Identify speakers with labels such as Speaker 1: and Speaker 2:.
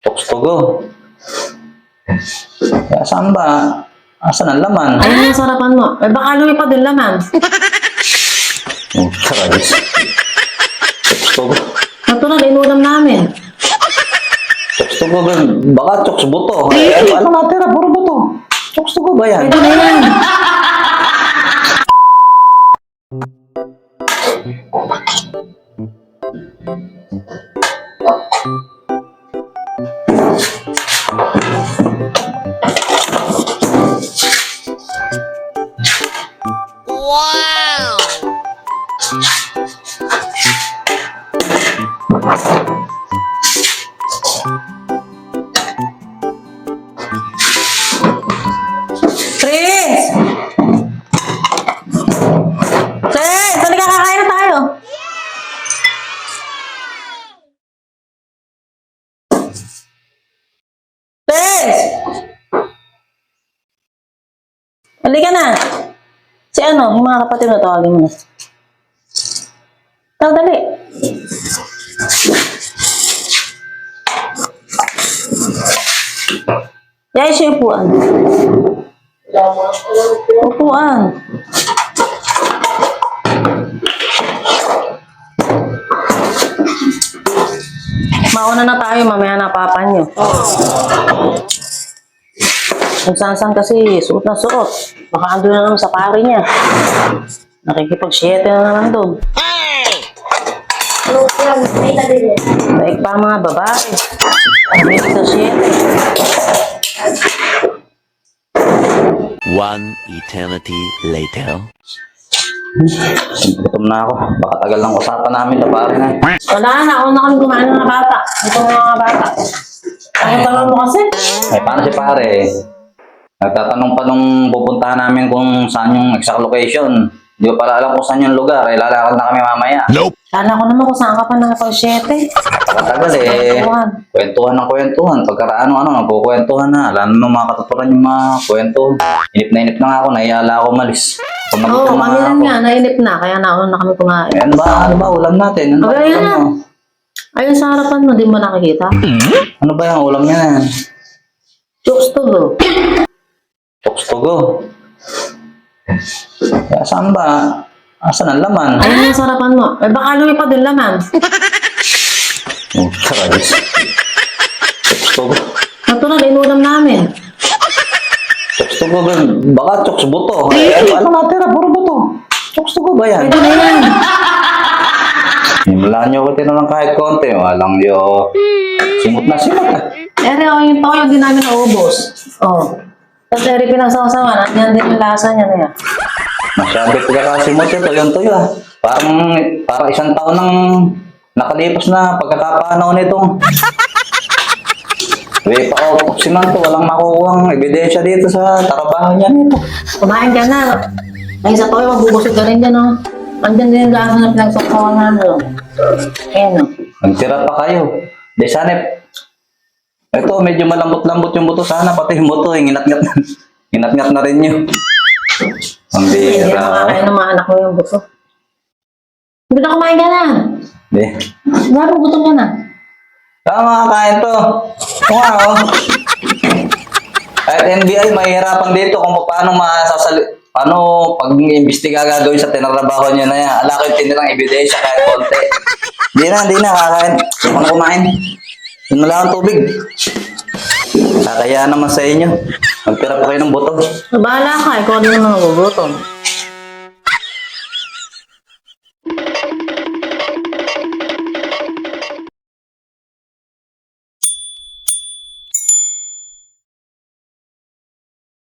Speaker 1: Chokes to go. Kaya saan ba? Asan ang laman?
Speaker 2: Ayun ang sarapan mo. Eh baka lumipad yung laman.
Speaker 1: Oh, charis. Chokes to go.
Speaker 2: Natural, inulam namin.
Speaker 1: Chokes to go ba? Baka chokes buto. Ano natira? Puro buto. Chokes to go ba yan?
Speaker 2: Pwede na yan. Prince! Prince! Halika, kakain na tayo. Prince! Halika na. Si ano, yung mga kapatid na tawagin mo na. Tawag, dali. Yay, siya upuan. Upuan. Mauna na tayo, mamaya na papa nyo. Nagsansan kasi, suot na suot. Baka ando na naman sa pari niya. Nakikipag-7 na naman doon. Baik pa mga babae. Hindi sa 7.
Speaker 3: One eternity later.
Speaker 1: Gutom na ako. Baka tagal ng usapan namin na pare na.
Speaker 2: Wala na, ako na kami kumain ng mga bata. Ito mga bata. Ay, tanong mo kasi.
Speaker 1: Eh, paano si pare? Nagtatanong pa nung pupuntahan namin kung saan yung exact location. Hindi ko pala alam kung saan yung lugar. Eh, lalakad na kami mamaya.
Speaker 3: Nope.
Speaker 2: Kala ko naman kung saan ka pa nakapag-7.
Speaker 1: Tagal eh. Kwentuhan ng kwentuhan. Pagkaraan ng nagkukwentuhan na. Alam mo mga katuturan yung mga kwento. Inip na nga ako. Nahiyala ako malis.
Speaker 2: Oo, kami lang nga. Nainip na. Kaya nauna na kami kumain.
Speaker 1: Ano ba ulam natin? Ano ba
Speaker 2: Okay,
Speaker 1: ulam
Speaker 2: yan.
Speaker 1: mo?
Speaker 2: Ayun sa harapan mo, di mo nakikita?
Speaker 1: Ano ba yung ulam niya?
Speaker 2: Chokes to go.
Speaker 1: Chokes to go. Kaya saan ba? Asan ang laman?
Speaker 2: Ayun ang sarapan mo. Eh baka lumipad yung laman.
Speaker 1: Oh, charis. Chokes to go.
Speaker 2: Natural, inulam namin.
Speaker 1: Chokes to go ba? Baka chokes buto. Ano natira? Puro buto. Chokes to go ba yan?
Speaker 2: Pwede na yan.
Speaker 1: Himulaan niyo ko tinanong kahit konti. Walang yo. Simot na.
Speaker 2: Ere, yung toyo din namin naubos. Oh. Tapos ere, pinagsasawa. Nandiyan din yung lasa niya na yan.
Speaker 1: Masyado pagkakasimot yun. Toyo ah. Parang isang taon nang nakalipas na pagkakapanaw nito. Way pa ako. Sinanto, walang makukuhang ebidensya dito sa trabaho niya nito.
Speaker 2: Kumain ka na. Ay, sa toyo, magbubusog ka rin dyan, oh. Andyan din yung lasa na pinagsasawa namin, oh. Ayan, oh.
Speaker 1: Nagtira pa kayo. Di sanip. Ito, medyo malambot-lambot yung buto. Sana pati yung buto, hingat-ngat na. Hingat-ngat na rin yun. Ang
Speaker 2: Hindi na
Speaker 1: bira.
Speaker 2: makakain ng mga anak ko yung buto. Hindi na kumain ka na.
Speaker 1: Di.
Speaker 2: Laro, gutom ka na.
Speaker 1: Saan makakain to? Wow. Kahit NBI, mahihirapan dito kung paano paano pag-imbestiga gagawin sa tinarabaho niya na yan. Ala ko yung tinirang ebidensya kahit konti. Di na, kakain. Ano kumain? Yun lang ang tubig. Kakayaan naman sa inyo. Magtira pa kayo ng buto.
Speaker 2: Bahala ka, ikaw din naman nagugutom.